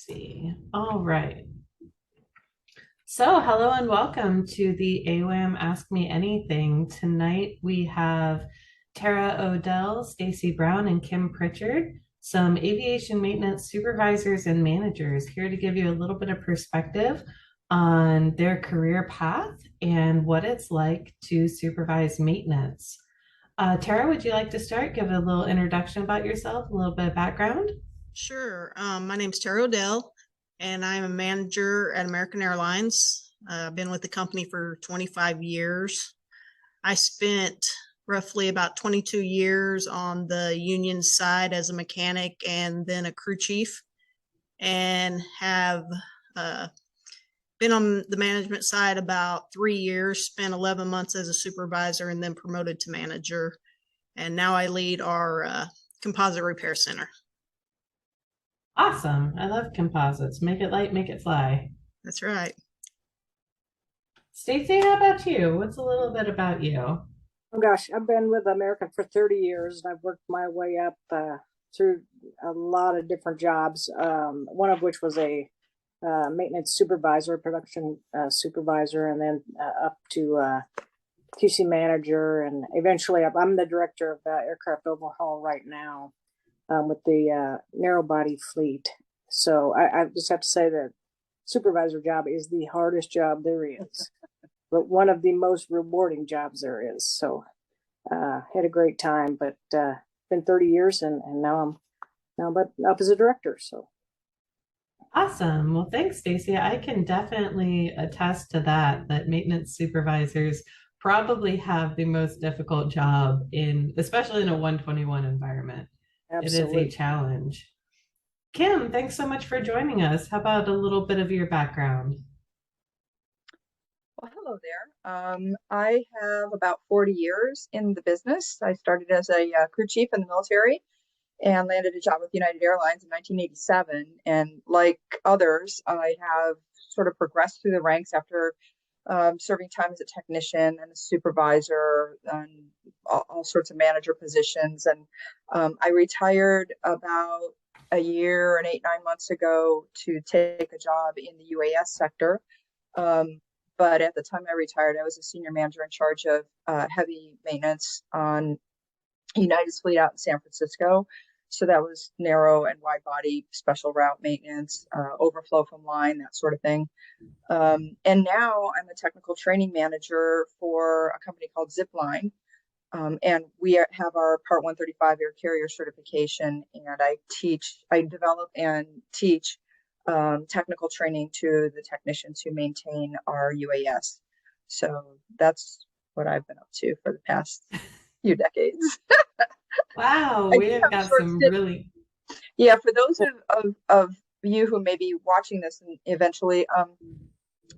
See. All right. So, hello and welcome to the AWAM Ask Me Anything. Tonight we have Tara Odell, Stacy Brown, and Kim Pritchard, some aviation maintenance supervisors and managers here to give you a little bit of perspective on their career path and what it's like to supervise maintenance. Tara, would you like to start? Give a little introduction about yourself, a little bit of background? Sure. My name's Terry Odell, and I'm a manager at American Airlines. I've been with the company for 25 years. I spent roughly about 22 years on the union side as a mechanic and then a crew chief, and have uh, been on the management side about 3 years, spent 11 months as a supervisor, and then promoted to manager. And now I lead our composite repair center. Awesome. I love composites. Make it light, make it fly. That's right. Stacey, how about you? What's a little bit about you? Oh gosh, I've been with American for 30 years and I've worked my way up through a lot of different jobs. One of which was a maintenance supervisor, production supervisor, and then up to QC manager. And eventually, I'm the director of aircraft overhaul right now with the narrow body fleet. So I just have to say that supervisor job is the hardest job there is, but one of the most rewarding jobs there is. So had a great time, but been 30 years and now but up as a director. So Awesome. Well, thanks, Stacey. I can definitely attest to that, that maintenance supervisors probably have the most difficult job in, especially in a 121 environment. It is a absolutely. challenge. Kim, thanks so much for joining us. How about a little bit of your background? Well, hello there. I have about 40 years in the business. I started as a crew chief in the military and landed a job with United Airlines in 1987. And like others, I have sort of progressed through the ranks after serving time as a technician and a supervisor and all sorts of manager positions. And I retired about a year and 8, 9 months ago to take a job in the UAS sector. Um, but at the time I retired, I was a senior manager in charge of heavy maintenance on United's fleet out in San Francisco. So that was narrow and wide body special route maintenance, overflow from line, that sort of thing. And now I'm a technical training manager for a company called Zipline. And have our Part 135 air carrier certification, and I develop and teach technical training to the technicians who maintain our UAS. So that's what I've been up to for the past few decades. Wow, I we did have have a got short some stint. really, Yeah, for those of you who may be watching this and eventually,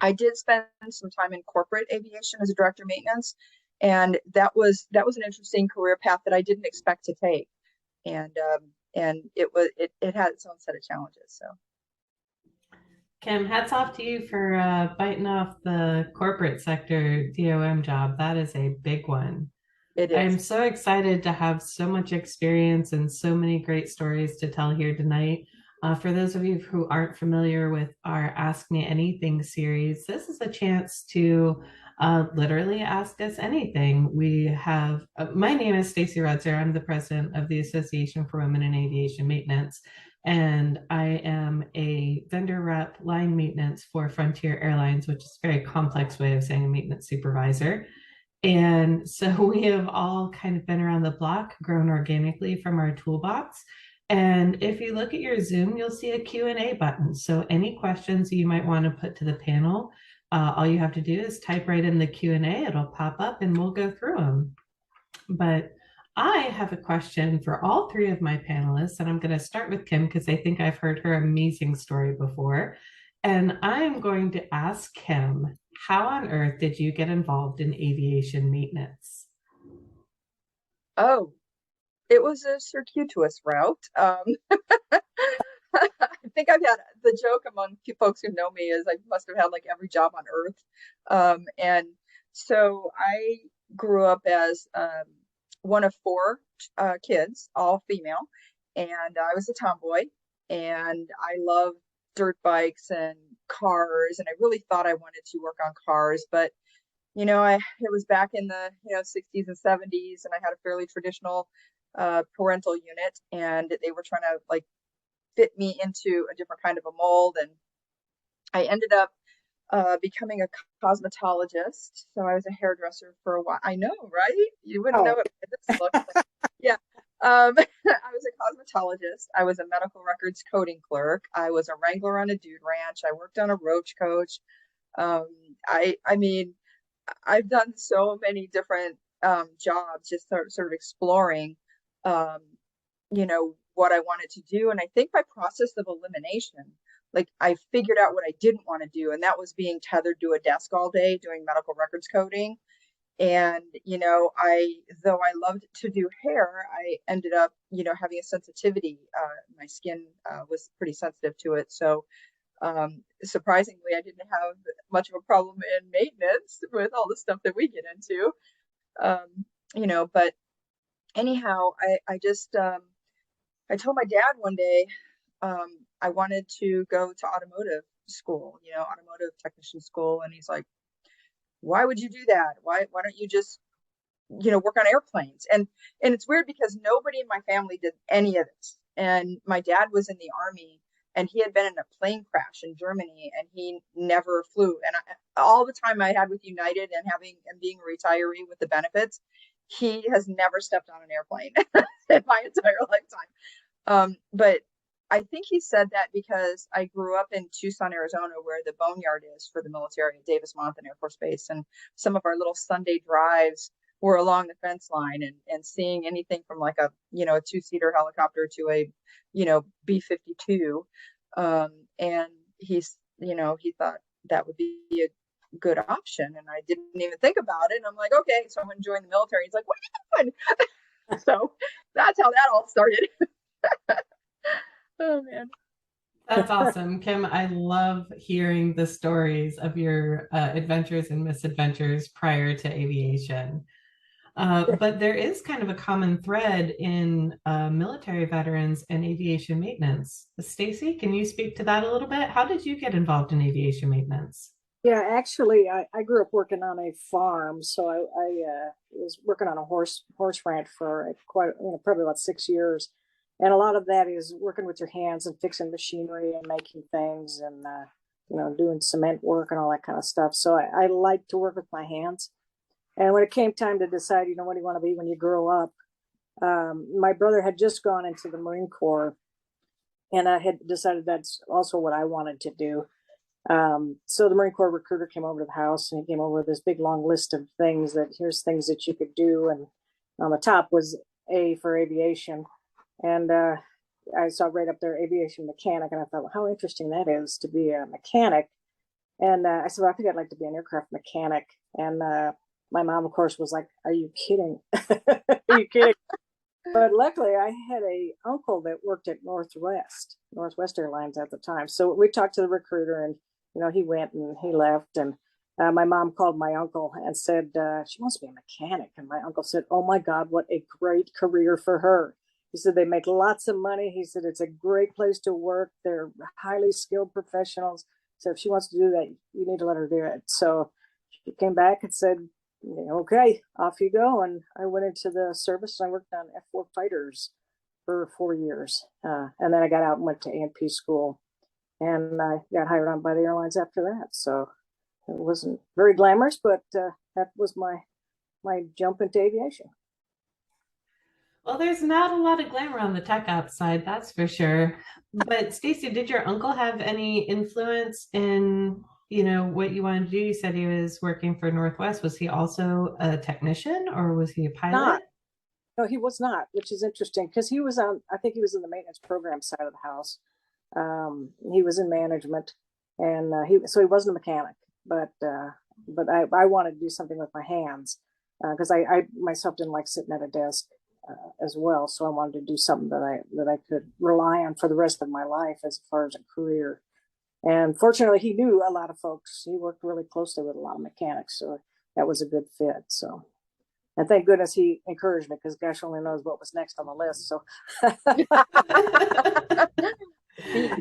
I did spend some time in corporate aviation as a director of maintenance, and that was an interesting career path that I didn't expect to take, and it had its own set of challenges. So Kim, hats off to you for biting off the corporate sector DOM job. That is a big one. it I'm is. so excited to have so much experience and so many great stories to tell here tonight. For those of you who aren't familiar with our Ask Me Anything series, this is a chance to literally ask us anything. We have, my name is Stacy Rudzer. I'm the president of the Association for Women in Aviation Maintenance, and I am a vendor rep line maintenance for Frontier Airlines, which is a very complex way of saying a maintenance supervisor. And so we have all kind of been around the block, grown organically from our toolbox. And if you look at your Zoom, you'll see a Q&A button. So any questions you might want to put to the panel, all you have to do is type right in the Q&A. It'll pop up and we'll go through them. But I have a question for all three of my panelists, and I'm going to start with Kim because I think I've heard her amazing story before. And I'm going to ask Kim, how on earth did you get involved in aviation maintenance? Oh, it was a circuitous route. I think I've had the joke among folks who know me is I must have had like every job on earth. And so I grew up as one of four kids, all female, and I was a tomboy, and I loved dirt bikes and cars, and I really thought I wanted to work on cars, but it was back in the 60s and 70s, and I had a fairly traditional parental unit, and they were trying to like fit me into a different kind of a mold, and I ended up becoming a cosmetologist. So I was a hairdresser for a while. I know, right? You wouldn't know Oh. what this looks like. Yeah. I was a cosmetologist. I was a medical records coding clerk. I was a wrangler on a dude ranch. I worked on a roach coach. Um, I mean, I've done so many different jobs, just sort of exploring, um, what I wanted to do. And I think by process of elimination, like I figured out what I didn't want to do, and that was being tethered to a desk all day doing medical records coding. And, though I loved to do hair, I ended up, having a sensitivity. My skin was pretty sensitive to it. So surprisingly, I didn't have much of a problem in maintenance with all the stuff that we get into. But anyhow, I just, I told my dad one day, I wanted to go to automotive school, automotive technician school. And he's like, why would you do that? Why don't you just, work on airplanes? And it's weird because nobody in my family did any of this. And my dad was in the Army, and he had been in a plane crash in Germany, and he never flew. And all the time I had with United and being a retiree with the benefits, he has never stepped on an airplane in my entire lifetime. But I think he said that because I grew up in Tucson, Arizona, where the boneyard is for the military at Davis-Monthan Air Force Base. And some of our little Sunday drives were along the fence line, and seeing anything from like a two-seater helicopter to a B-52. And he thought that would be a good option, and I didn't even think about it. And I'm like, okay, so I'm going to join the military. He's like, what are you doing? So that's how that all started. Oh man. That's awesome, Kim. I love hearing the stories of your adventures and misadventures prior to aviation. But there is kind of a common thread in military veterans and aviation maintenance. Stacy, can you speak to that a little bit? How did you get involved in aviation maintenance? Yeah, actually, I grew up working on a farm, so I was working on a horse ranch for probably about 6 years, and a lot of that is working with your hands and fixing machinery and making things, and doing cement work and all that kind of stuff. So I like to work with my hands. And when it came time to decide, what do you want to be when you grow up, my brother had just gone into the Marine Corps, and I had decided that's also what I wanted to do. So the Marine Corps recruiter came over to the house, and he came over with this big long list of things here's things that you could do. And on the top was A for aviation. And I saw right up there, aviation mechanic. And I thought, well, how interesting that is to be a mechanic. And I said, well, I think I'd like to be an aircraft mechanic. And my mom, of course, was like, are you kidding? Are you kidding? But luckily, I had a uncle that worked at Northwest Airlines at the time. So we talked to the recruiter, and he went and he left. And my mom called my uncle and said she wants to be a mechanic. And my uncle said, "Oh my God, what a great career for her." He said they make lots of money. He said it's a great place to work. They're highly skilled professionals. So if she wants to do that, you need to let her do it. So she came back and said, okay, off you go. And I went into the service, and I worked on F-4 fighters for 4 years. And then I got out and went to A&P school, and I got hired on by the airlines after that. So it wasn't very glamorous, but that was my jump into aviation. Well, there's not a lot of glamour on the tech ops side, that's for sure. But Stacy, did your uncle have any influence in, what you wanted to do? You said he was working for Northwest. Was he also a technician, or was he a pilot? Not. No, he was not, which is interesting because I think he was in the maintenance program side of the house. He was in management, and so he wasn't a mechanic, but I wanted to do something with my hands because I myself didn't like sitting at a desk as well. So I wanted to do something that I could rely on for the rest of my life as far as a career. And fortunately, he knew a lot of folks. He worked really closely with a lot of mechanics, so that was a good fit. So, and thank goodness he encouraged me because gosh only knows what was next on the list. So,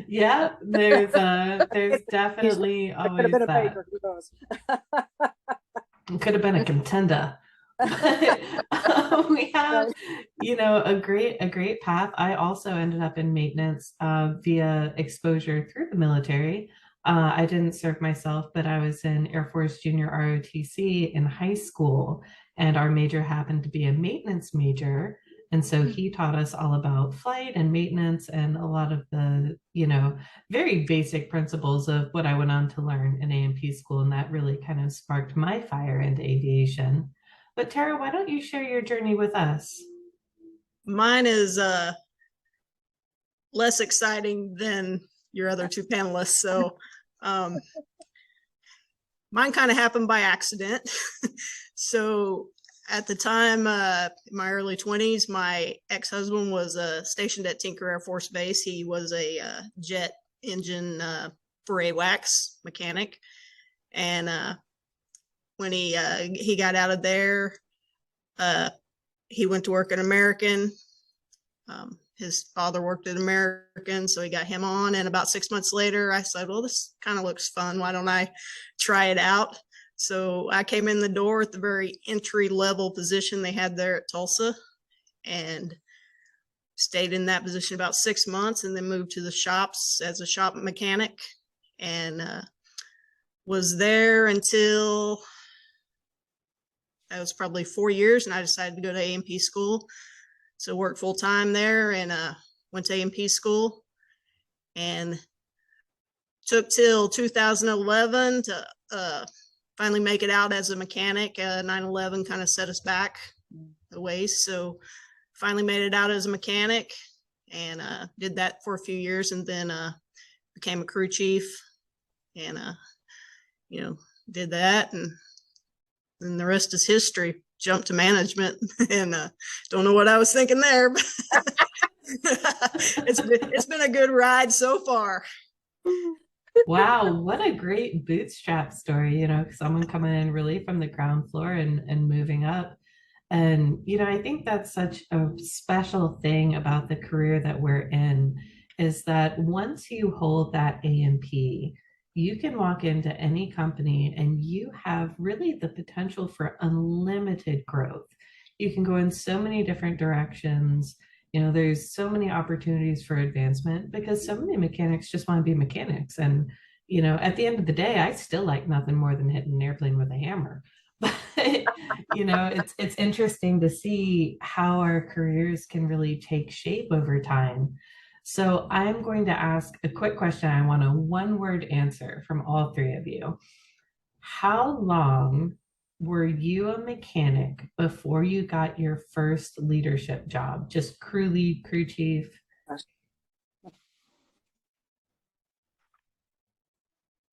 Yeah, there's He's, definitely I could have always been a that. baker, who knows? It could have been a contender. But we have, Right. a great path. I also ended up in maintenance via exposure through the military. I didn't serve myself, but I was in Air Force Junior ROTC in high school, and our major happened to be a maintenance major. And so he taught us all about flight and maintenance and a lot of the, very basic principles of what I went on to learn in A&P school. And that really kind of sparked my fire into aviation. But Tara, why don't you share your journey with us? Mine is less exciting than your other two panelists. So um, mine kind of happened by accident. So at the time, in my early 20s, my ex-husband was stationed at Tinker Air Force Base. He was a jet engine for AWACS mechanic. And when he got out of there, he went to work at American. His father worked at American, so he got him on. And about 6 months later, I said, well, this kind of looks fun. Why don't I try it out? So I came in the door at the very entry level position they had there at Tulsa and stayed in that position about 6 months, and then moved to the shops as a shop mechanic, and was there until that was probably 4 years. And I decided to go to A&P school. So worked full time there, and went to A&P school, and took till 2011 to finally make it out as a mechanic. 9/11 kind of set us back a ways. So finally made it out as a mechanic, and did that for a few years, and then became a crew chief, and did that, and then the rest is history. Jumped to management, and don't know what I was thinking there, but it's been a good ride so far. Wow, what a great bootstrap story, someone coming in really from the ground floor and moving up. And, I think that's such a special thing about the career that we're in is that once you hold that A&P, you can walk into any company and you have really the potential for unlimited growth. You can go in so many different directions. There's so many opportunities for advancement because so many mechanics just want to be mechanics. And, at the end of the day, I still like nothing more than hitting an airplane with a hammer. But, it's interesting to see how our careers can really take shape over time. So I'm going to ask a quick question. I want a one-word answer from all three of you. How long were you a mechanic before you got your first leadership job? Just crew lead, crew chief?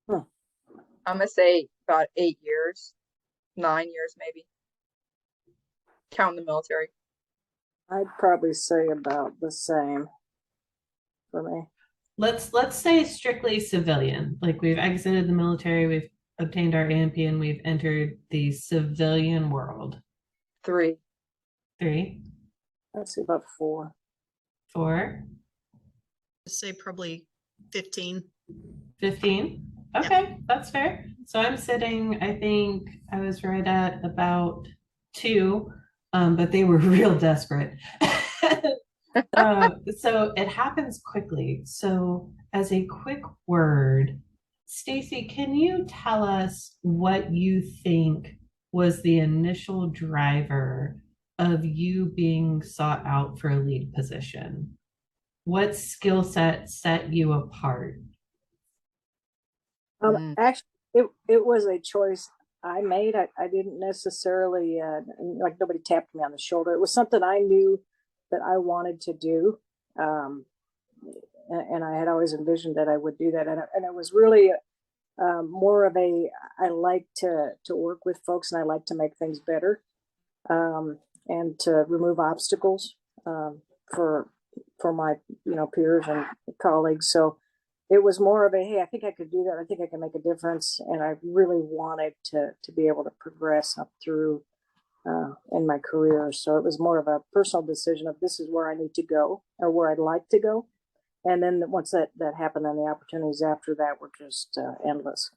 Hmm. I'm gonna say about 8 years, 9 years maybe, counting the military. I'd probably say about the same for me. Let's say strictly civilian. Like we've exited the military, we've obtained our A&P, and we've entered the civilian world. 3. 3, I'd say about 4. 4, I'd say probably 15. 15. Okay, that's fair. So I'm sitting, I think I was right at about 2, but they were real desperate. So it happens quickly. So as a quick word, Stacy, can you tell us what you think was the initial driver of you being sought out for a lead position? What skill set you apart? Actually, it was a choice I made. I didn't necessarily like nobody tapped me on the shoulder. It was something I knew that I wanted to do, um, and I had always envisioned that I would do that. And it was really more of a I like to work with folks, and I like to make things better, and to remove obstacles for my peers and colleagues. So it was more of a hey, I think I could do that. I think I can make a difference, and I really wanted to be able to progress up through in my career. So it was more of a personal decision of this is where I need to go or where I'd like to go, And then once that happened, then the opportunities after that were just endless.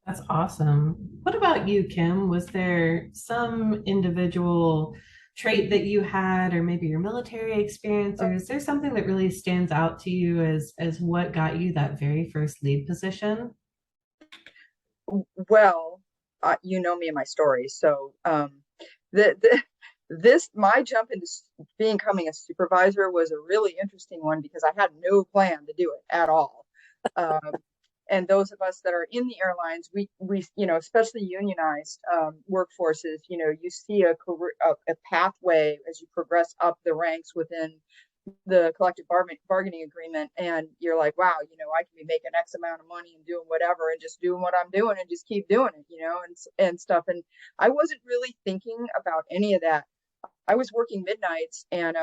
That's awesome. What about you, Kim? Was there some individual trait that you had, or maybe your military experience, or is there something that really stands out to you as what got you that very first lead position? Well, you know me and my story. So the this my jump into becoming a supervisor was a really interesting one because I had no plan to do it at all. Um, and those of us that are in the airlines, we especially unionized workforces, you see a career, a pathway as you progress up the ranks within the collective bargaining agreement, and you're like, wow, I can be making X amount of money and doing whatever and just doing what I'm doing and just keep doing it, and stuff. And I wasn't really thinking about any of that. I was working midnights, and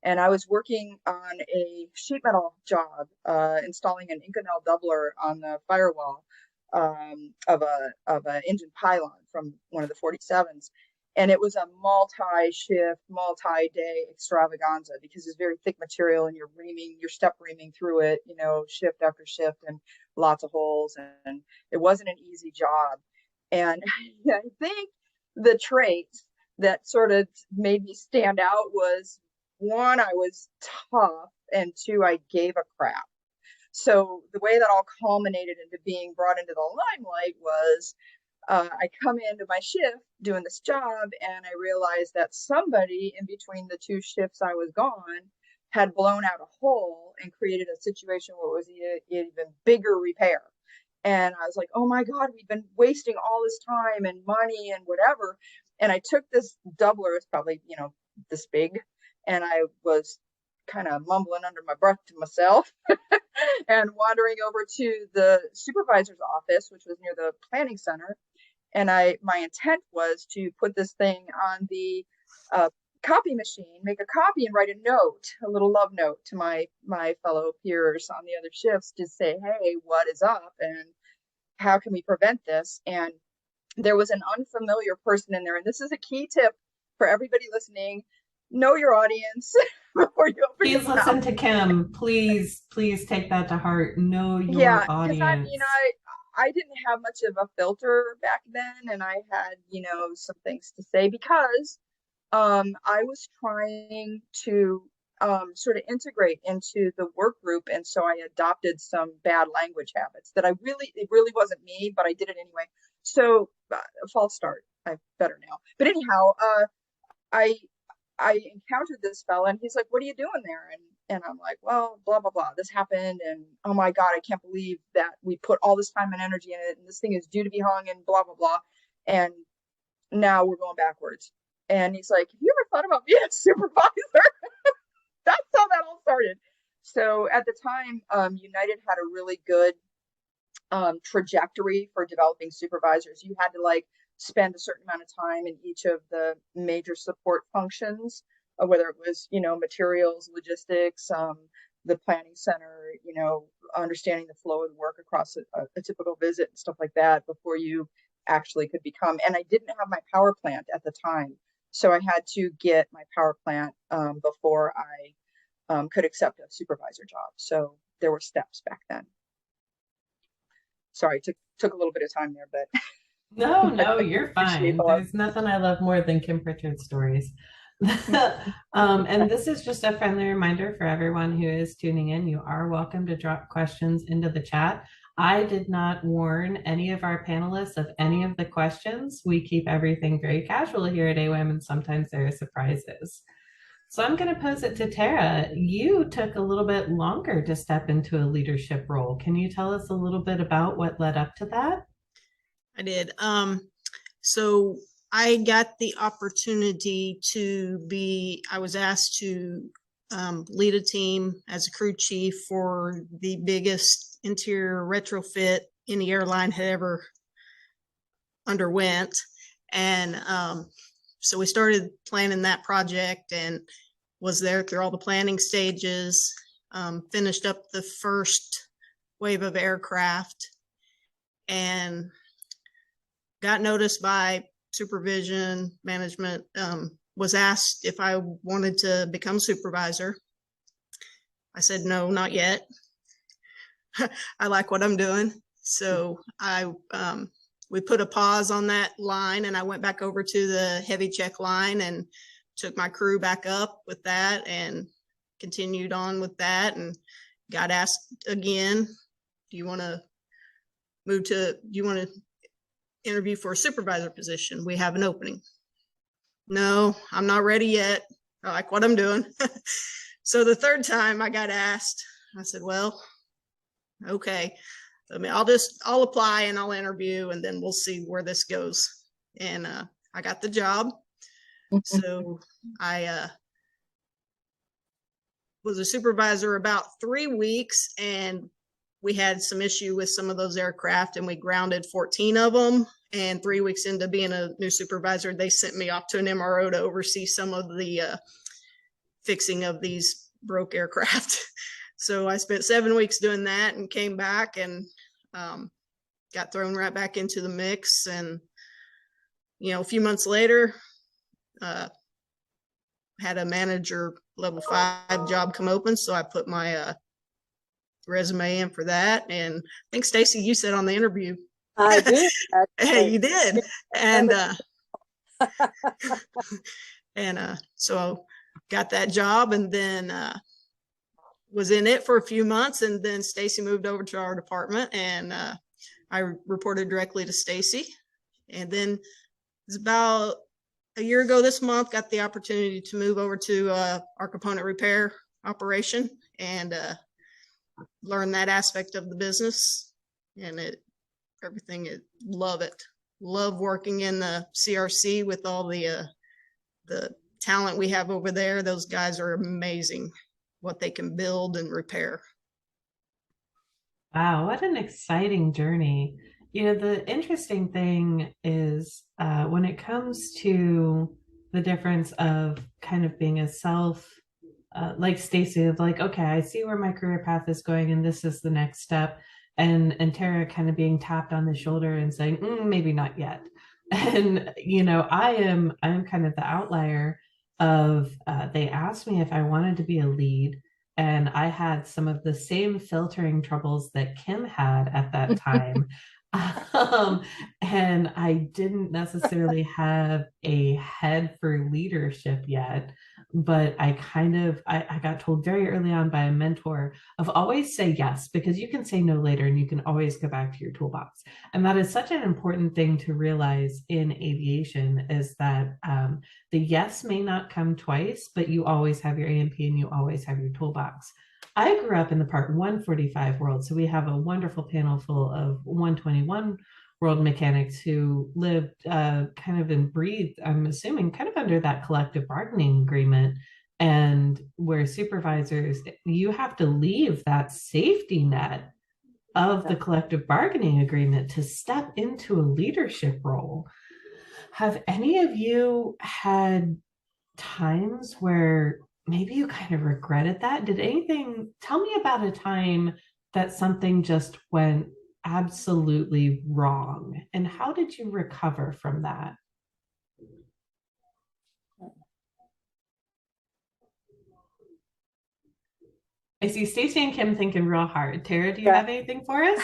I was working on a sheet metal job, installing an Inconel doubler on the firewall of a engine pylon from one of the 47s. And it was a multi-shift, multi-day extravaganza because it's very thick material and you're step reaming through it, shift after shift, and lots of holes. And it wasn't an easy job. And I think the traits that sort of made me stand out was, one, I was tough, and two, I gave a crap. So the way that all culminated into being brought into the limelight was, I come into my shift doing this job, and I realized that somebody in between the two shifts I was gone had blown out a hole and created a situation where it was an even bigger repair. And I was like, oh my God, we've been wasting all this time and money and whatever. And I took this doubler, it's probably, this big, and I was kind of mumbling under my breath to myself and wandering over to the supervisor's office, which was near the planning center. And my intent was to put this thing on the copy machine, make a copy, and write a note, a little love note to my fellow peers on the other shifts to say, hey, what is up and how can we prevent this? And there was an unfamiliar person in there. And this is a key tip for everybody listening. Know your audience before you open Please your listen mouth. to Kim. Please, please take that to heart. Know Yeah, your because audience. I didn't have much of a filter back then, and I had, some things to say because I was trying to sort of integrate into the work group, and so I adopted some bad language habits that it really wasn't me, but I did it anyway. So false start. I'm better now. But anyhow, I I encountered this fella, and he's like, what are you doing there? And I'm like, well, blah, blah, blah. This happened. And oh my God, I can't believe that we put all this time and energy in it. And this thing is due to be hung and blah, blah, blah. And now we're going backwards. And he's like, have you ever thought about being a supervisor? That's how that all started. So at the time, United had a really good trajectory for developing supervisors. You had to spend a certain amount of time in each of the major support functions, whether it was, materials, logistics, the planning center, understanding the flow of the work across a typical visit and stuff like that before you actually could become. And I didn't have my power plant at the time. So I had to get my power plant before I could accept a supervisor job. So there were steps back then. Sorry, took a little bit of time there, but No, you're fine. There's nothing I love more than Kim Pritchard stories. And this is just a friendly reminder for everyone who is tuning in. You are welcome to drop questions into the chat. I did not warn any of our panelists of any of the questions. We keep everything very casual here at AWAM, and sometimes there are surprises. So I'm going to pose it to Tara. You took a little bit longer to step into a leadership role. Can you tell us a little bit about what led up to that? I did. So I got the opportunity I was asked to lead a team as a crew chief for the biggest interior retrofit any airline had ever underwent. And so we started planning that project and was there through all the planning stages, finished up the first wave of aircraft, and got noticed by supervision, management, was asked if I wanted to become supervisor. I said, no, not yet. I like what I'm doing. So we put a pause on that line, and I went back over to the heavy check line and took my crew back up with that and continued on with that, and got asked again, do you want to interview for a supervisor position? We have an opening. No, I'm not ready yet. I like what I'm doing. So the third time I got asked, I said, well, okay, I'll apply and I'll interview, and then we'll see where this goes. And I got the job. So I was a supervisor about 3 weeks, and we had some issue with some of those aircraft, and we grounded 14 of them. And 3 weeks into being a new supervisor, they sent me off to an MRO to oversee some of the fixing of these broke aircraft. So I spent 7 weeks doing that and came back and got thrown right back into the mix. And, a few months later, had a manager level 5 job come open. So I put my resume in for that. And I think, Stacy, you said on the interview. I did. Hey, you did. And so got that job, and then was in it for a few months, and then Stacy moved over to our department, and I reported directly to Stacy. And then it's about a year ago this month, got the opportunity to move over to our component repair operation and learn that aspect of the business. And love it. Love working in the CRC with all the talent we have over there. Those guys are amazing, what they can build and repair. Wow, what an exciting journey. The interesting thing is when it comes to the difference of kind of being a like Stacy, of like, okay, I see where my career path is going, and this is the next step. And Tara kind of being tapped on the shoulder and saying, maybe not yet. And, I'm kind of the outlier of, they asked me if I wanted to be a lead. And I had some of the same filtering troubles that Kim had at that time. And I didn't necessarily have a head for leadership yet, but I got told very early on by a mentor of always say yes, because you can say no later and you can always go back to your toolbox. And that is such an important thing to realize in aviation, is that the yes may not come twice, but you always have your A&P and you always have your toolbox. I grew up in the Part 145 world, so we have a wonderful panel full of 121 world mechanics who lived kind of and breathed, I'm assuming, kind of under that collective bargaining agreement, and where supervisors, you have to leave that safety net of the collective bargaining agreement to step into a leadership role. Have any of you had times where maybe you kind of regretted that? Tell me about a time that something just went absolutely wrong, and how did you recover from that? I see Stacy and Kim thinking real hard. Tara, do you have anything for us?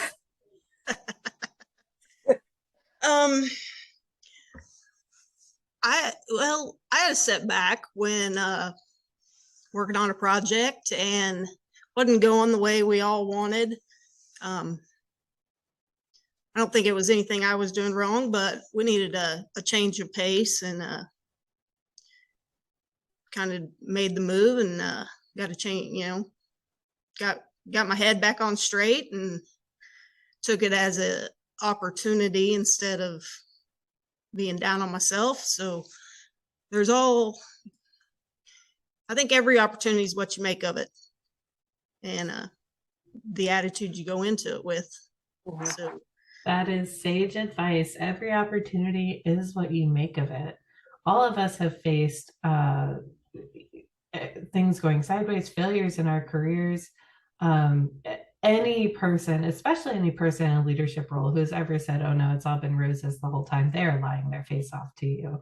I had a setback when working on a project and wasn't going the way we all wanted. I don't think it was anything I was doing wrong, but we needed a change of pace, and kind of made the move and got a change, got my head back on straight and took it as an opportunity instead of being down on myself. So I think every opportunity is what you make of it, and the attitude you go into it with. So that is sage advice. Every opportunity is what you make of it. All of us have faced things going sideways, failures in our careers. Any person, especially any person in a leadership role who's ever said, oh no, it's all been roses the whole time, they're lying their face off to you.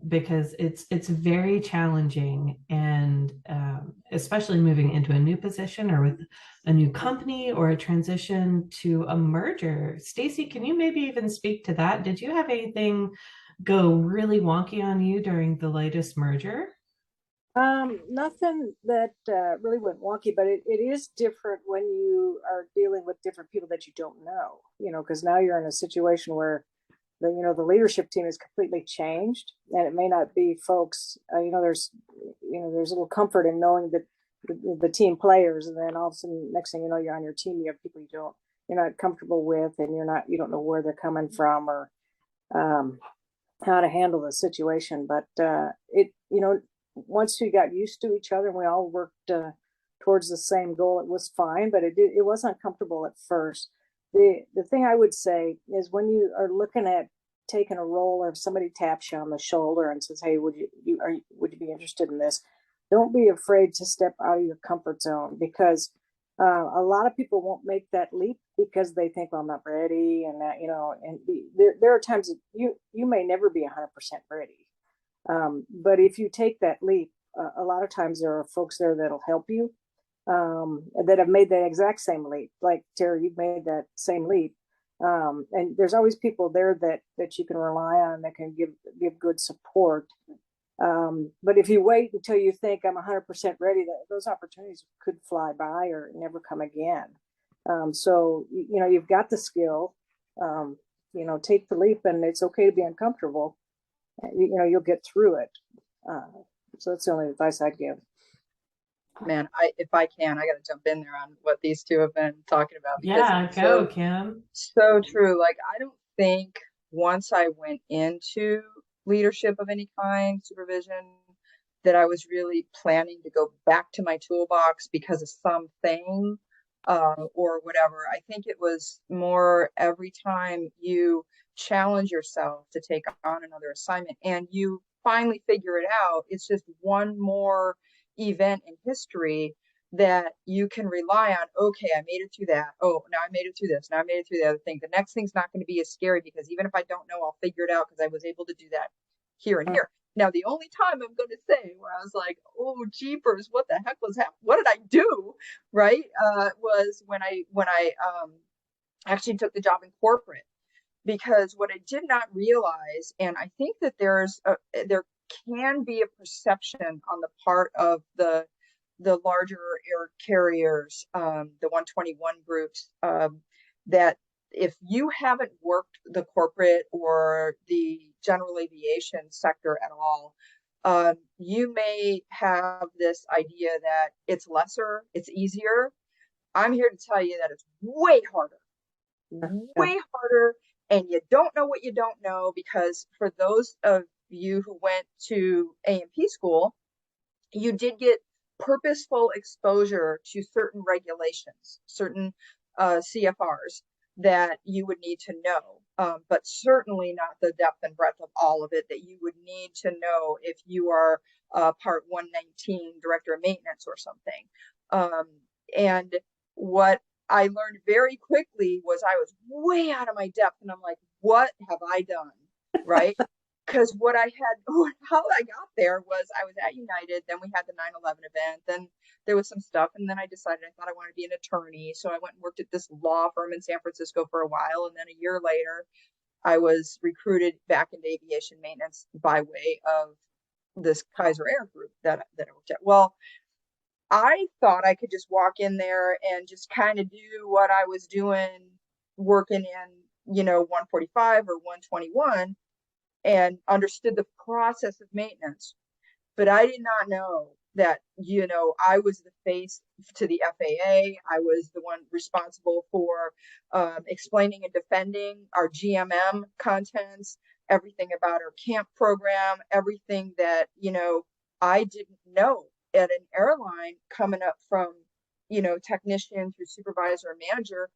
because it's very challenging, and especially moving into a new position or with a new company or a transition to a merger. Stacy, can you maybe even speak to that? Did you have anything go really wonky on you during the latest merger? Nothing that really went wonky, but it is different when you are dealing with different people that you don't know, because now you're in a situation where the leadership team is completely changed, and it may not be folks, there's a little comfort in knowing that the team players, and then all of a sudden, next thing you know, you're on your team, you have people you're not comfortable with, and you don't know where they're coming from, or um, how to handle the situation. But once we got used to each other and we all worked towards the same goal, it was fine. But it was uncomfortable at first. The thing I would say is, when you are looking at taking a role, or if somebody taps you on the shoulder and says, "Hey, would you be interested in this?" Don't be afraid to step out of your comfort zone, because a lot of people won't make that leap because they think, "Well, I'm not ready," and that and there are times that you may never be 100% ready. But if you take that leap, a lot of times there are folks there that'll help you, that have made the exact same leap. Like Terry, you've made that same leap. And there's always people there that you can rely on, that can give good support. But if you wait until you think, "I'm 100% ready," those opportunities could fly by or never come again. So, you've got the skill, take the leap, and it's okay to be uncomfortable. You'll get through it. So that's the only advice I'd give. Man, if I can, I got to jump in there on what these two have been talking about, because Yeah, it's go, Kim. so true. Like, I don't think once I went into leadership of any kind, supervision, that I was really planning to go back to my toolbox because of something or whatever. I think it was more, every time you challenge yourself to take on another assignment and you finally figure it out, it's just one more event in history that you can rely on. Okay, I made it through that. Oh, now I made it through this. Now I made it through the other thing. The next thing's not going to be as scary, because even if I don't know, I'll figure it out, because I was able to do that here and here. Now, the only time I'm going to say where I was like, "Oh, jeepers, what the heck was happening? What did I do?" Right? Was when I actually took the job in corporate, because what I did not realize, and I think that there can be a perception on the part of the larger air carriers, the 121 groups, that if you haven't worked the corporate or the general aviation sector at all, you may have this idea that it's lesser, it's easier. I'm here to tell you that it's way harder, way harder, and you don't know what you don't know, because for those of you who went to A&P school, you did get purposeful exposure to certain regulations, certain CFRs that you would need to know, but certainly not the depth and breadth of all of it that you would need to know if you are Part 119 Director of Maintenance or something. And what I learned very quickly was I was way out of my depth, and I'm like, what have I done? Right? Because how I got there was, I was at United, then we had the 9/11 event, then there was some stuff, and then I decided I thought I wanted to be an attorney. So I went and worked at this law firm in San Francisco for a while. And then a year later, I was recruited back into aviation maintenance by way of this Kaiser Air group that I worked at. Well, I thought I could just walk in there and just kind of do what I was doing, working in, 145 or 121, and understood the process of maintenance. But I did not know that, I was the face to the FAA. I was the one responsible for explaining and defending our GMM contents, everything about our camp program, everything that, I didn't know at an airline, coming up from, technician through supervisor and manager.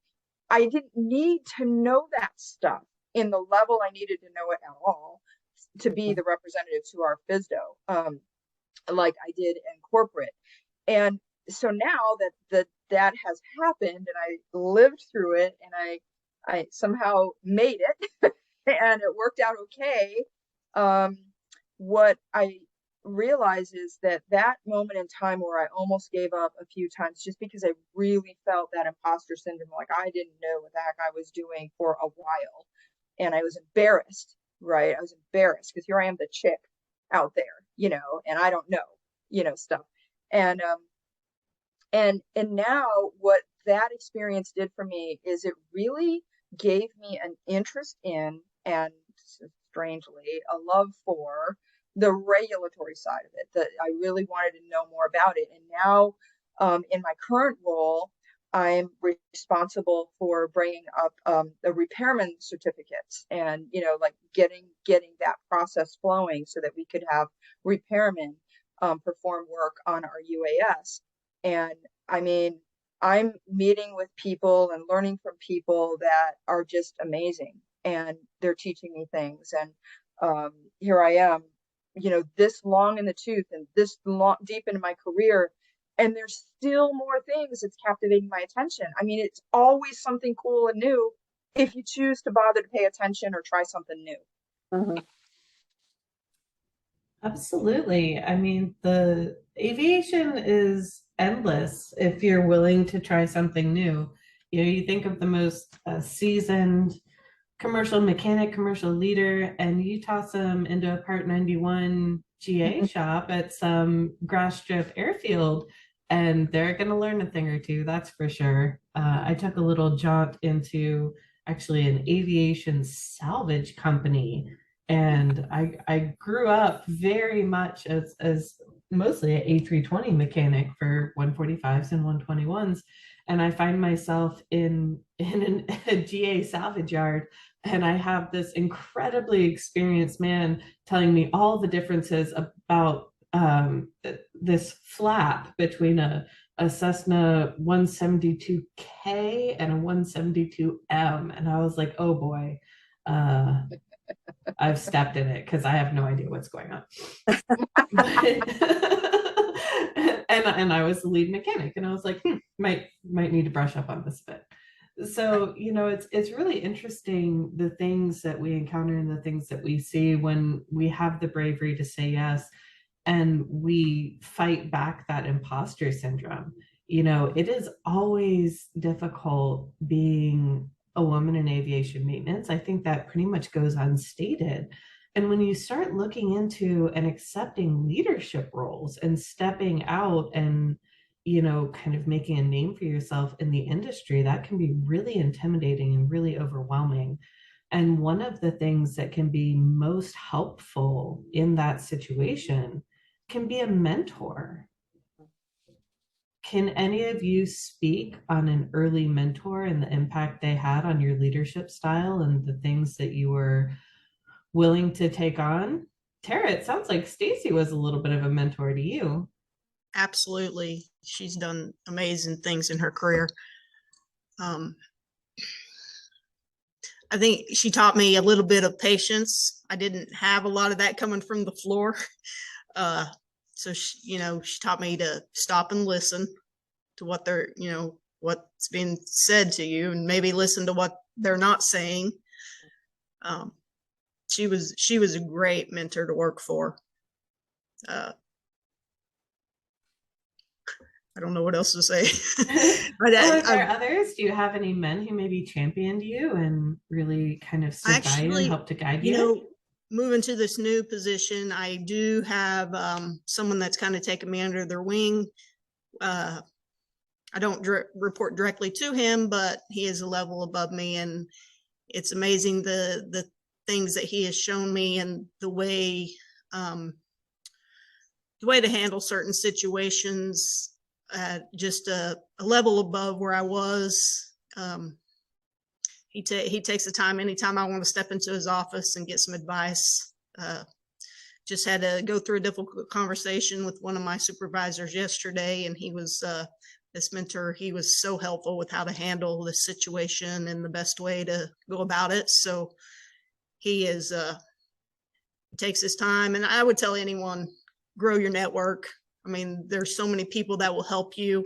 I didn't need to know that stuff in the level I needed to know it at all to be the representative to our FSDO, like I did in corporate. And so now that has happened, and I lived through it, and I somehow made it and it worked out okay. what I realize is that that moment in time where I almost gave up a few times just because I really felt that imposter syndrome, like I didn't know what the heck I was doing for a while. And I was embarrassed, right? I was embarrassed because here I am, the chick out there, and I don't know, stuff. And and now what that experience did for me is it really gave me an interest in, and strangely a love for, the regulatory side of it, that I really wanted to know more about it. And now in my current role, I'm responsible for bringing up the repairman certificates, and like getting that process flowing so that we could have repairmen perform work on our UAS. And I mean, I'm meeting with people and learning from people that are just amazing, and they're teaching me things. And here I am, this long in the tooth and this long deep into my career, and there's still more things that's captivating my attention. I mean, it's always something cool and new if you choose to bother to pay attention or try something new. Mhm. Absolutely. I mean, the aviation is endless if you're willing to try something new. You think of the most seasoned commercial mechanic, commercial leader, and you toss them into a Part 91 GA shop at some grass strip airfield, and they're going to learn a thing or two, that's for sure. I took a little jaunt into actually an aviation salvage company, and I grew up very much as mostly an A320 mechanic for 145s and 121s. And I find myself in a GA salvage yard, and I have this incredibly experienced man telling me all the differences about this flap between a Cessna 172K and a 172M. And I was like, oh boy, I've stepped in it because I have no idea what's going on. And I was the lead mechanic, and I was like, might need to brush up on this a bit. So it's really interesting, the things that we encounter and the things that we see when we have the bravery to say yes, and we fight back that imposter syndrome. It is always difficult being a woman in aviation maintenance. I think that pretty much goes unstated. And when you start looking into and accepting leadership roles and stepping out and, kind of making a name for yourself in the industry, that can be really intimidating and really overwhelming. And one of the things that can be most helpful in that situation can be a mentor. Can any of you speak on an early mentor and the impact they had on your leadership style and the things that you were willing to take on? Tara, it sounds like Stacy was a little bit of a mentor to you. Absolutely. She's done amazing things in her career. I think she taught me a little bit of patience. I didn't have a lot of that coming from the floor. So she taught me to stop and listen to what what's being said to you, and maybe listen to what they're not saying. She was a great mentor to work for. I don't know what else to say. But are there others? Do you have any men who maybe championed you and really kind of stood by you and helped to guide you? Moving to this new position, I do have someone that's kind of taken me under their wing. I don't report directly to him, but he is a level above me, and it's amazing the things that he has shown me and the way to handle certain situations. Just a level above where I was. He takes the time anytime I want to step into his office and get some advice. Just had to go through a difficult conversation with one of my supervisors yesterday, and he was this mentor. He was so helpful with how to handle the situation and the best way to go about it. So he takes his time, and I would tell anyone, grow your network. I mean, there's so many people that will help you.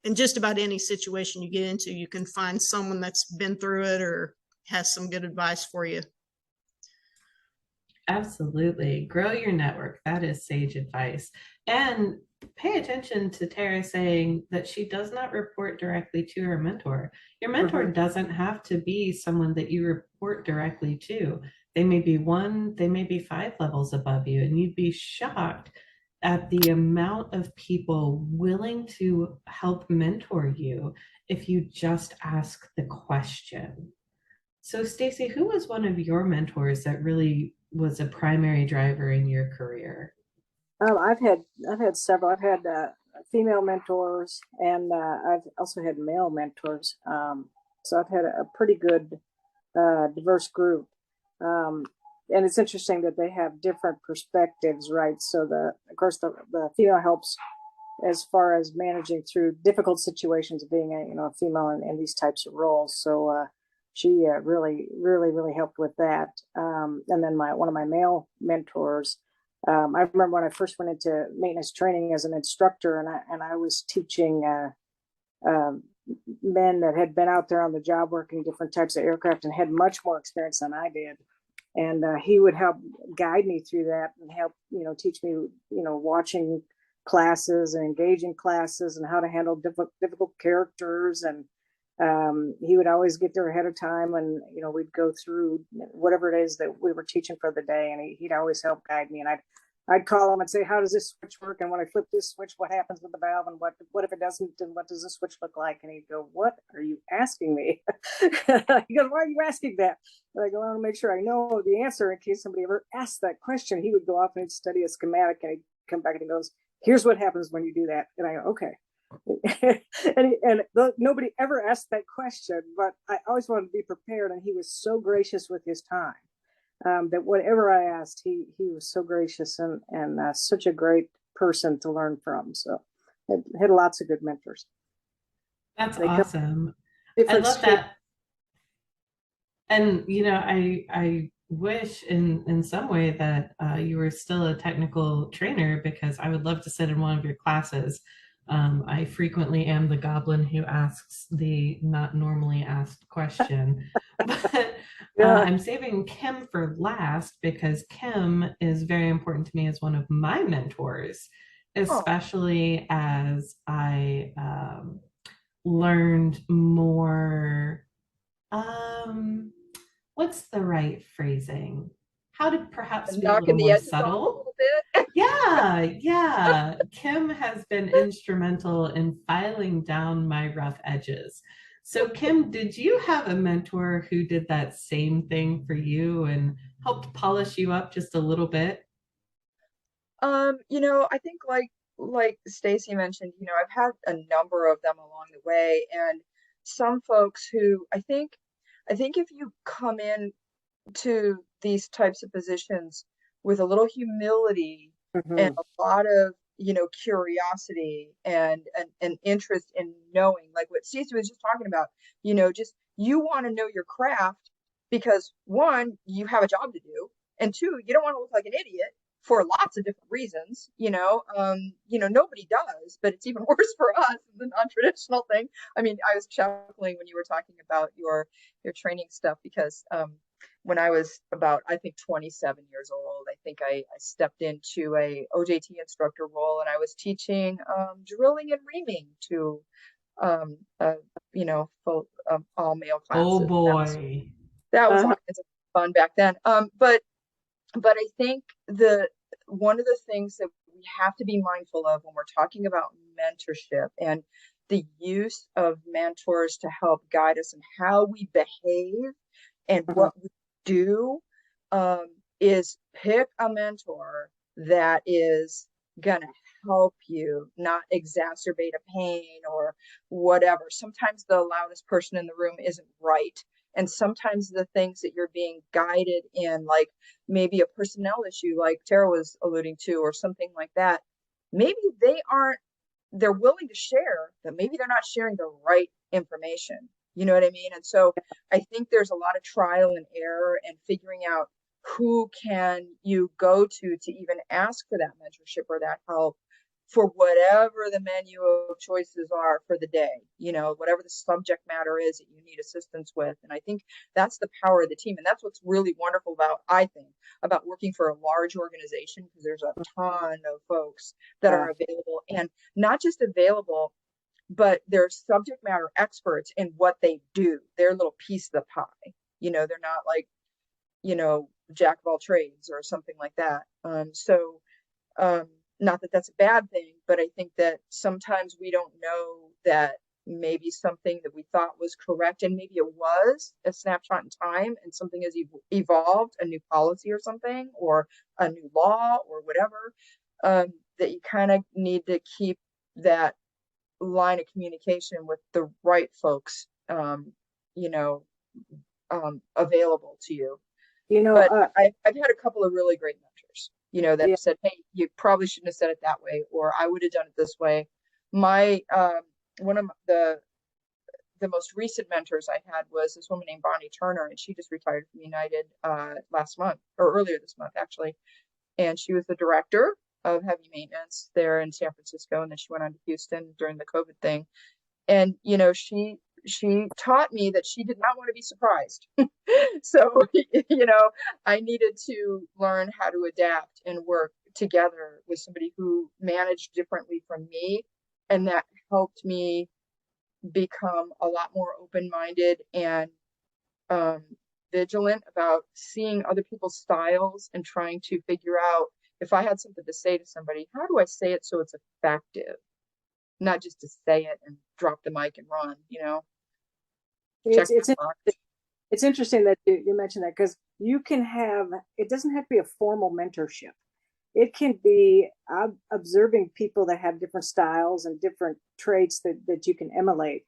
In just about any situation you get into, you can find someone that's been through it or has some good advice for you. Absolutely. Grow your network. That is sage advice. And pay attention to Tara saying that she does not report directly to her mentor. Your mentor Mhm. doesn't have to be someone that you report directly to. They may be one, they may be 5 levels above you, and you'd be shocked at the amount of people willing to help mentor you if you just ask the question. So, Stacy, who was one of your mentors that really was a primary driver in your career? I've had several. I've had female mentors, and I've also had male mentors. So I've had a pretty good diverse group. Um, and it's interesting that they have different perspectives, right? So of course, the female helps as far as managing through difficult situations of being a female in these types of roles. So she really helped with that. And then one of my male mentors. I remember when I first went into maintenance training as an instructor, and I was teaching men that had been out there on the job working different types of aircraft and had much more experience than I did. And he would help guide me through that and help teach me watching classes and engaging classes and how to handle difficult characters. And he would always get there ahead of time, and we'd go through whatever it is that we were teaching for the day, and he'd always help guide me. And I'd call him and say, how does this switch work? And when I flip this switch, what happens with the valve? And what if it doesn't? And what does the switch look like? And he'd go, what are you asking me? He goes, why are you asking that? And I go, I want to make sure I know the answer in case somebody ever asks that question. He would go off and he'd study a schematic, and he'd come back and he goes, here's what happens when you do that. And I go, okay. Nobody ever asked that question, but I always wanted to be prepared. And he was so gracious with his time that whatever I asked, he was so gracious and such a great person to learn from. So I had lots of good mentors. That's They come awesome. I different love streams. that. And I wish in some way that you were still a technical trainer, because I would love to sit in one of your classes. I frequently am the goblin who asks the not normally asked question, but Yeah. I'm saving Kim for last because Kim is very important to me as one of my mentors, Oh, especially as I learned more. Um, what's the right phrasing? How to perhaps be a little knocking the more edges off a subtle. little bit. Yeah, yeah. Kim has been instrumental in filing down my rough edges. So, Kim, did you have a mentor who did that same thing for you and helped polish you up just a little bit? I think like Stacy mentioned, I've had a number of them along the way, and some folks who I think if you come in to these types of positions with a little humility and Mhm. a lot of curiosity and interest in knowing, like what Stacey was just talking about, just you want to know your craft because one, you have a job to do, and two, you don't want to look like an idiot for lots of different reasons. Nobody does, but it's even worse for us, the non-traditional thing. I mean, I was chuckling when you were talking about your training stuff because when I was about, I think, 27 years old, I think I stepped into a OJT instructor role, and I was teaching drilling and reaming to um, uh, full all male Oh classes. boy. That was all Uh-huh. kinds of fun back then. But I think the one of the things that we have to be mindful of when we're talking about mentorship and the use of mentors to help guide us in how we behave and Mhm. what we do um, is pick a mentor that is gonna help you, not exacerbate a pain or whatever. Sometimes the loudest person in the room isn't right. And sometimes the things that you're being guided in, like maybe a personnel issue, like Tara was alluding to, or something like that, maybe they're willing to share, but maybe they're not sharing the right information. You know what I mean? And so I think there's a lot of trial and error and figuring out who can you go to even ask for that mentorship or that help for whatever the menu of choices are for the day, whatever the subject matter is that you need assistance with. And I think that's the power of the team. And that's what's really wonderful about working for a large organization, because there's a ton of folks that are available, and not just available, but they're subject matter experts in what they do, their little piece of the pie. They're not like, jack of all trades or something like that. Not that that's a bad thing, but I think that sometimes we don't know that maybe something that we thought was correct, and maybe it was a snapshot in time, and something has evolved, a new policy or something, or a new law or whatever, that you kind of need to keep that line of communication with the right folks, available to you. But I've had a couple of really great mentors, that have said, hey, you probably shouldn't have said it that way, or I would have done it this way. My one of the most recent mentors I had was this woman named Bonnie Turner, and she just retired from United last month, or earlier this month, actually. And she was the director of heavy maintenance there in San Francisco, and then she went on to Houston during the COVID thing. And she taught me that she did not want to be surprised. So I needed to learn how to adapt and work together with somebody who managed differently from me, and that helped me become a lot more open-minded and vigilant about seeing other people's styles and trying to figure out, if I had something to say to somebody, how do I say it so it's effective? Not just to say it and drop the mic and run, It's interesting that you mentioned that, because you can have, it doesn't have to be a formal mentorship. It can be observing people that have different styles and different traits that you can emulate.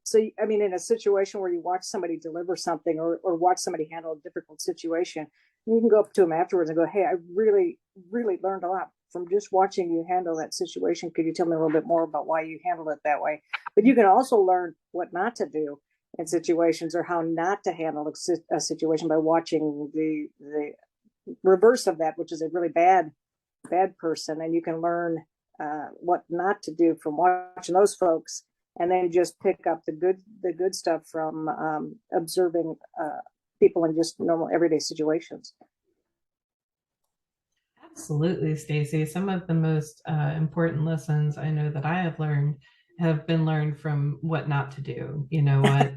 So, I mean, in a situation where you watch somebody deliver something, or watch somebody handle a difficult situation, you can go up to them afterwards and go, hey, I really, really learned a lot from just watching you handle that situation. Could you tell me a little bit more about why you handled it that way? But you can also learn what not to do in situations, or how not to handle a situation, by watching the reverse of that, which is a really bad person. And you can learn what not to do from watching those folks, and then just pick up the good stuff from observing people in just normal everyday situations. Absolutely, Stacy. Some of the most important lessons I know that I have been learned from what not to do. You know what?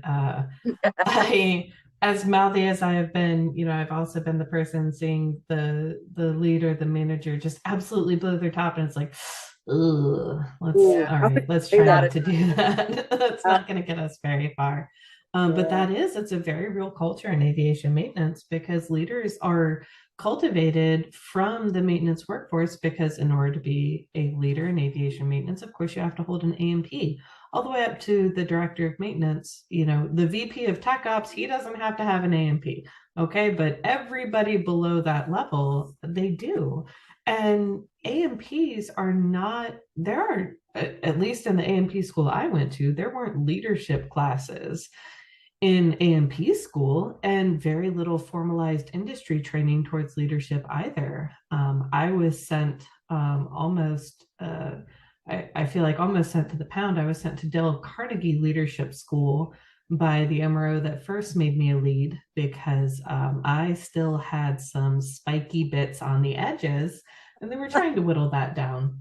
As mouthy as I have been, I've also been the person seeing the lead or the manager just absolutely blow their top, and it's like, ugh, let's try not to do that. That's not going to get us very far. But it's a very real culture in aviation maintenance, because leaders are cultivated from the maintenance workforce, because in order to be a leader in aviation maintenance, of course, you have to hold an A&P, all the way up to the director of maintenance. The VP of Tech Ops, he doesn't have to have an A&P, okay? But everybody below that level, they do. And A&Ps are not, there are, at least in the A&P school I went to, there weren't leadership classes in A&P school, and very little formalized industry training towards leadership either. I was sent almost, I feel like almost sent to the pound. I was sent to Dale Carnegie Leadership School by the MRO that first made me a lead, because I still had some spiky bits on the edges, and they were trying to whittle that down.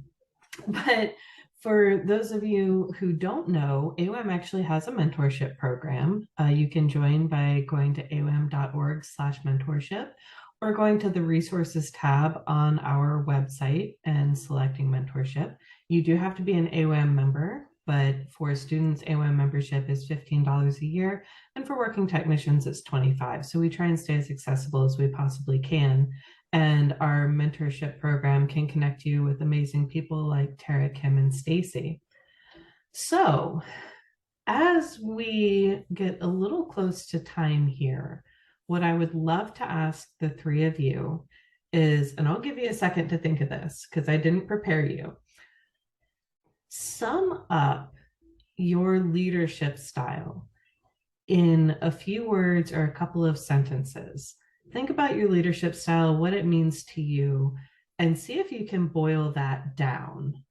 But for those of you who don't know, AWAM actually has a mentorship program. You can join by going to awam.org/mentorship, or going to the resources tab on our website and selecting mentorship. You do have to be an AWAM member, but for students, AWAM membership is $15 a year, and for working technicians, it's $25. So we try and stay as accessible as we possibly can. And our mentorship program can connect you with amazing people like Tara, Kim, and Stacy. So as we get a little close to time here, what I would love to ask the three of you is, and I'll give you a second to think of this because I didn't prepare you, sum up your leadership style in a few words or a couple of sentences. Think about your leadership style, what it means to you, and see if you can boil that down.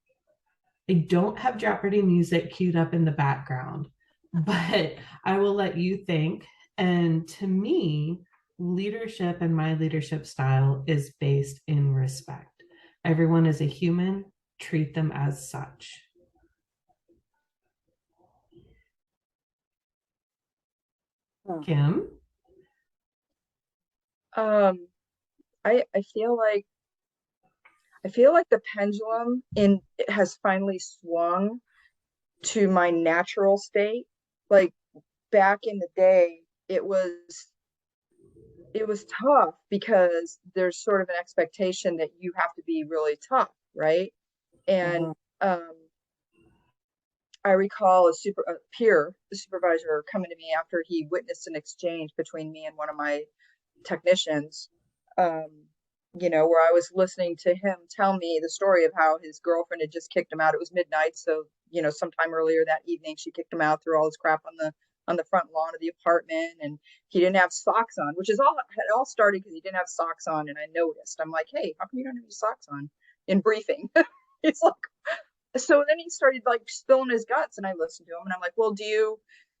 I don't have Jeopardy music queued up in the background, but I will let you think. And to me, leadership and my leadership style is based in respect. Everyone is a human, treat them as such. Kim? I feel like the pendulum it has finally swung to my natural state. Like back in the day, it was tough because there's sort of an expectation that you have to be really tough, right? And um, I recall a peer, the supervisor, coming to me after he witnessed an exchange between me and one of my technicians, um, where I was listening to him tell me the story of how his girlfriend had just kicked him out. It was midnight, so sometime earlier that evening she kicked him out, threw all his crap on the front lawn of the apartment, and he didn't have socks on, which is all had all started because he didn't have socks on, and I noticed. I'm like, hey, how come you don't have any socks on? In briefing, it's like. So then he started like spilling his guts, and I listened to him, and I'm like, well,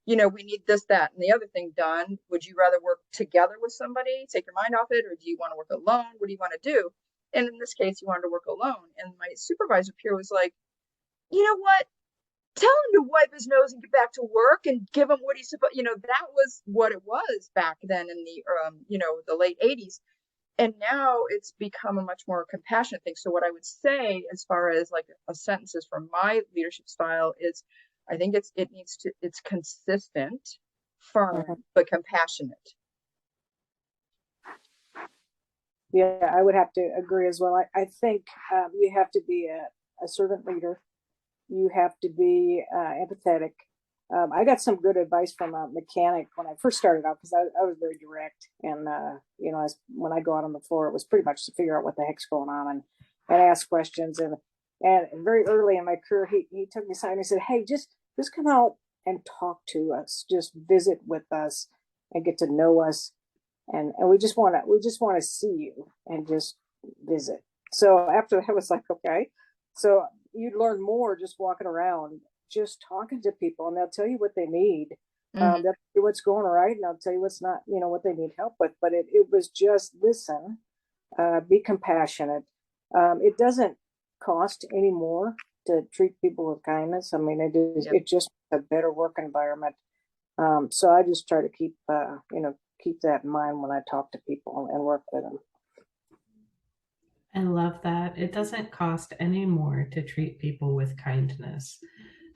we need this, that, and the other thing done. Would you rather work together with somebody, take your mind off it, or do you want to work alone? What do you want to do? And in this case, he wanted to work alone. And my supervisor peer was like, you know what? Tell him to wipe his nose and get back to work and give him what he's supposed, that was what it was back then in the late 80s. And now it's become a much more compassionate thing. So what I would say as far as like a sentences from my leadership style is I think it's consistent, firm, but compassionate. Yeah, I would have to agree as well. I think you have to be a servant leader. You have to be empathetic. I got some good advice from a mechanic when I first started out because I was very direct. And, when I go out on the floor, it was pretty much to figure out what the heck's going on and ask questions. And very early in my career, he took me aside and he said, hey, just come out and talk to us. Just visit with us and get to know us. And we just want to see you and just visit. So after that, I was like, okay. So you'd learn more just walking around, just talking to people, and they'll tell you what they need. They'll tell you what's going right, and they'll tell you what's not, what they need help with. But it was just listen, be compassionate. It doesn't cost any more to treat people with kindness. I mean, it's just a better work environment. So I just try to keep that in mind when I talk to people and work with them. I love that. It doesn't cost any more to treat people with kindness.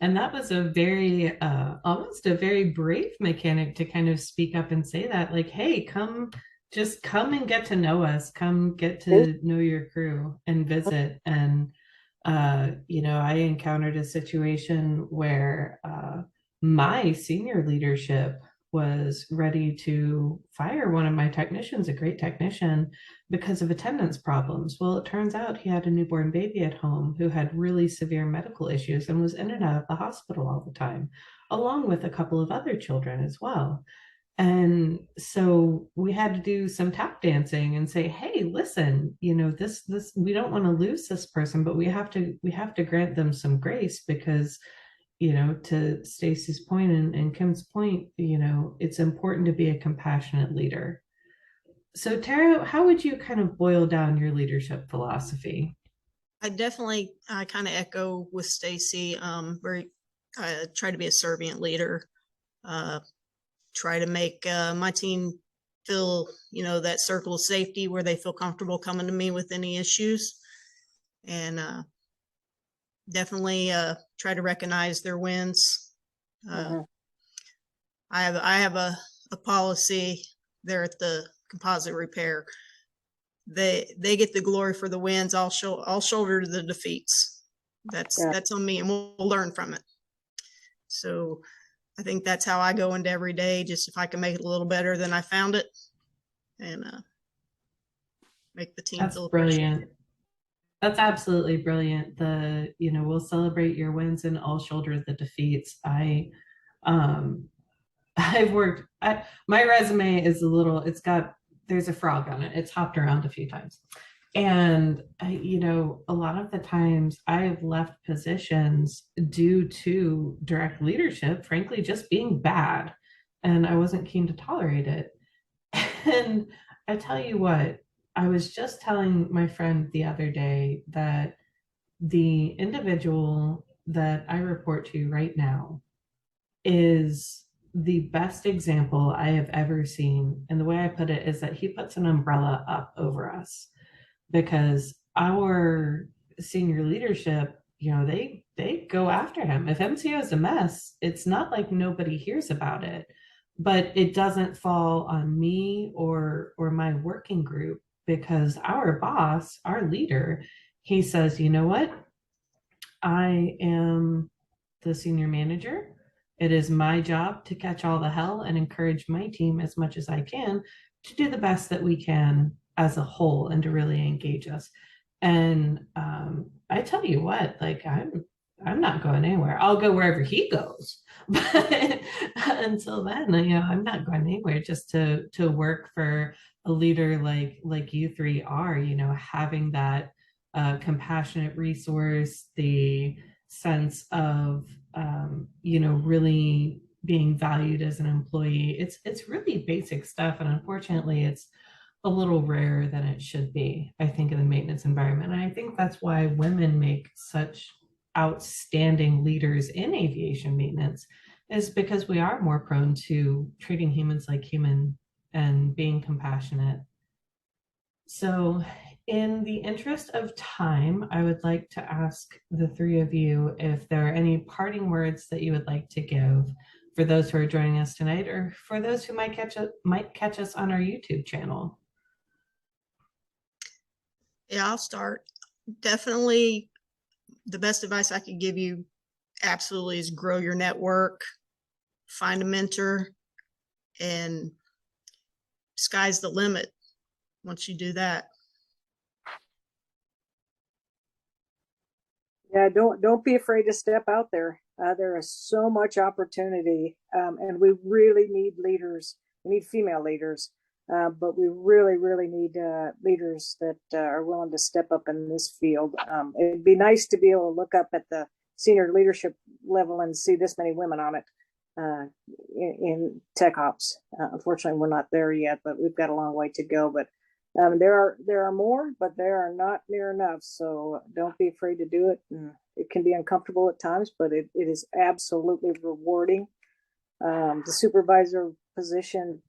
And that was a very, almost a very brave mechanic to kind of speak up and say that, like, hey, just come and get to know us. Come get to know your crew and visit. And, I encountered a situation where my senior leadership was ready to fire one of my technicians, a great technician, because of attendance problems. Well, it turns out he had a newborn baby at home who had really severe medical issues and was in and out of the hospital all the time, along with a couple of other children as well. And so we had to do some tap dancing and say, hey, listen, this we don't want to lose this person, but we have to grant them some grace because to Stacy's point and Kim's point, it's important to be a compassionate leader. So Tara, how would you kind of boil down your leadership philosophy? I definitely kind of echo with Stacy. I try to be a servant leader. Try to make my team feel, that circle of safety where they feel comfortable coming to me with any issues, and definitely try to recognize their wins. I have a policy there at the composite repair. They get the glory for the wins. I'll shoulder the defeats. That's on me, and we'll learn from it. So I think that's how I go into every day. Just if I can make it a little better than I found it, and make the team feel brilliant. That's absolutely brilliant. We'll celebrate your wins and I'll shoulder the defeats. I've worked, my resume is there's a frog on it. It's hopped around a few times. And you know, a lot of the times I've left positions due to direct leadership, frankly, just being bad, and I wasn't keen to tolerate it. And I tell you what, I was just telling my friend the other day that the individual that I report to right now is the best example I have ever seen. And the way I put it is that he puts an umbrella up over us, because our senior leadership, you know, they go after him. If MCO is a mess, it's not like nobody hears about it, but it doesn't fall on me or my working group, because our boss, our leader, he says, you know what, I am the senior manager. It is my job to catch all the hell and encourage my team as much as I can to do the best that we can as a whole and to really engage us. And I tell you what, like I'm not going anywhere. I'll go wherever he goes, but until then, you know, I'm not going anywhere. Just to work for a leader like you three are, you know, having that compassionate resource, the sense of you know, really being valued as an employee. It's really basic stuff, and unfortunately, it's a little rarer than it should be, I think, in the maintenance environment. And I think that's why women make such outstanding leaders in aviation maintenance, is because we are more prone to treating humans like human and being compassionate. So, in the interest of time, I would like to ask the three of you if there are any parting words that you would like to give for those who are joining us tonight, or for those who might catch us on our YouTube channel. Yeah, I'll start. Definitely the best advice I could give you absolutely is grow your network, find a mentor, and sky's the limit once you do that. Yeah, don't be afraid to step out there. There is so much opportunity, and we really need leaders. We need female leaders, but we really need leaders that are willing to step up in this field. It'd be nice to be able to look up at the senior leadership level and see this many women on it in tech ops. Unfortunately, we're not there yet, but we've got a long way to go. But there are more, but there are not near enough. So don't be afraid to do it. And it can be uncomfortable at times, but it is absolutely rewarding. The supervisor position,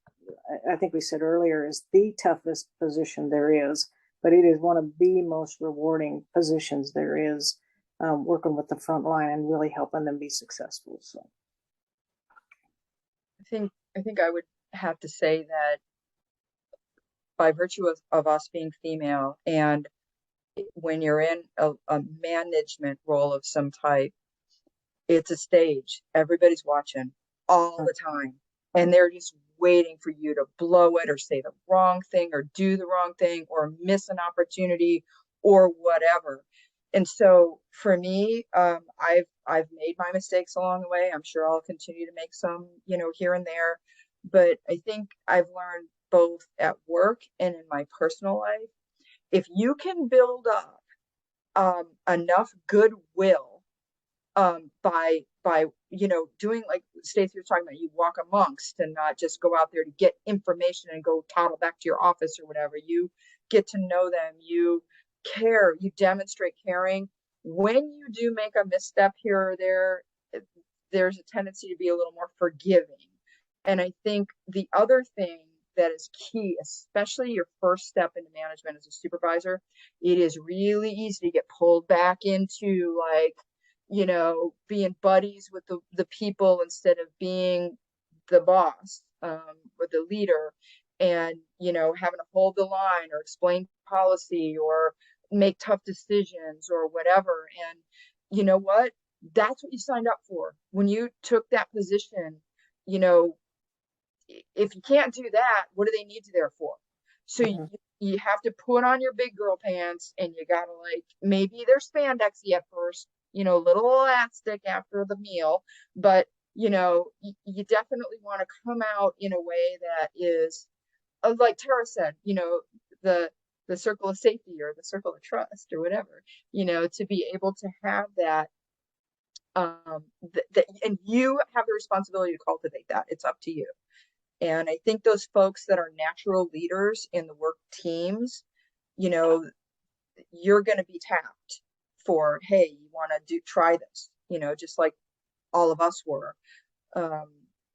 I think we said earlier, is the toughest position there is, but it is one of the most rewarding positions there is, working with the front line and really helping them be successful. So I think I would have to say that by virtue of us being female, and when you're in a management role of some type, it's a stage. Everybody's watching all the time, and they're just waiting for you to blow it or say the wrong thing or do the wrong thing or miss an opportunity or whatever. And so for me, I've made my mistakes along the way. I'm sure I'll continue to make some, you know, here and there. But I think I've learned both at work and in my personal life, if you can build up enough goodwill by you know, doing like Stacey was talking about, you walk amongst and not just go out there to get information and go toddle back to your office or whatever. You get to know them, you care, you demonstrate caring. When you do make a misstep here or there, there's a tendency to be a little more forgiving. And I think the other thing that is key, especially your first step into management as a supervisor, it is really easy to get pulled back into, like, you know, being buddies with the people instead of being the boss, or the leader, and, you know, having to hold the line or explain policy or make tough decisions or whatever. And you know what? That's what you signed up for when you took that position. You know, if you can't do that, what do they need you there for? So you have to put on your big girl pants, and you gotta, like, maybe they're spandexy at first, you know, little elastic after the meal, but you know, you definitely want to come out in a way that is, like Tara said, you know, the the circle of safety or the circle of trust or whatever, to be able to have that, and you have the responsibility to cultivate that. It's up to you. And I think those folks that are natural leaders in the work teams, you're going to be tapped for, hey, you want to try this, just like all of us were.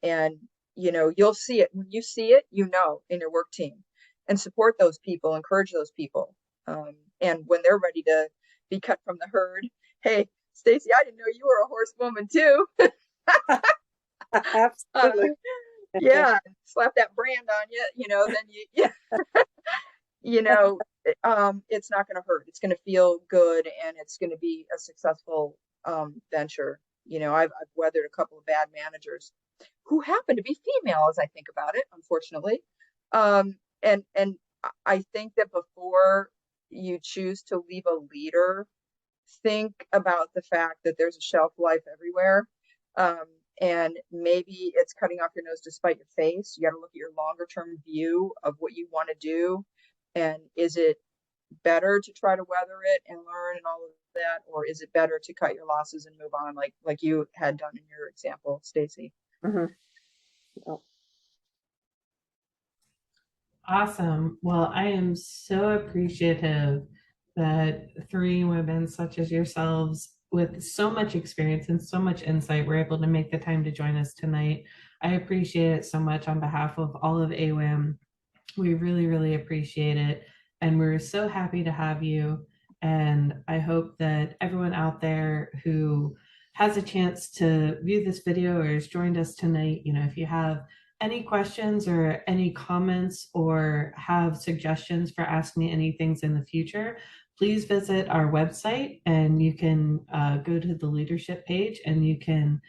And, you'll see it. When you see it, in your work team, and support those people, encourage those people. And when they're ready to be cut from the herd, hey, Stacy, I didn't know you were a horsewoman too. Absolutely. Yeah, slap that brand on you, then it's not going to hurt. It's going to feel good, and it's going to be a successful venture. I've weathered a couple of bad managers who happen to be female, as I think about it, unfortunately. And I think that before you choose to leave a leader, think about the fact that there's a shelf life everywhere. And maybe it's cutting off your nose to spite your face. You got to look at your longer term view of what you want to do. And is it better to try to weather it and learn and all of that? Or is it better to cut your losses and move on like you had done in your example, Stacy? Mhm. Oh, Awesome. Well, I am so appreciative that three women such as yourselves with so much experience and so much insight were able to make the time to join us tonight. I appreciate it so much on behalf of all of AWAM. We really, really appreciate it. And we're so happy to have you. And I hope that everyone out there who has a chance to view this video or has joined us tonight, if you have any questions or any comments or have suggestions for Ask Me Anythings in the future, please visit our website, and you can go to the leadership page, and you can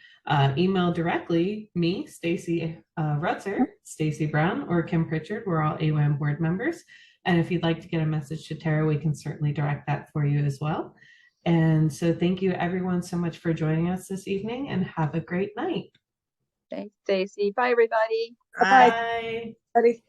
email directly me, Stacy Rutzer, Stacy Brown, or Kim Pritchard. We're all AWAM board members. And if you'd like to get a message to Tara, we can certainly direct that for you as well. And so thank you everyone so much for joining us this evening, and have a great night. Thanks, Stacy. Bye, everybody. Bye. Bye. Ready?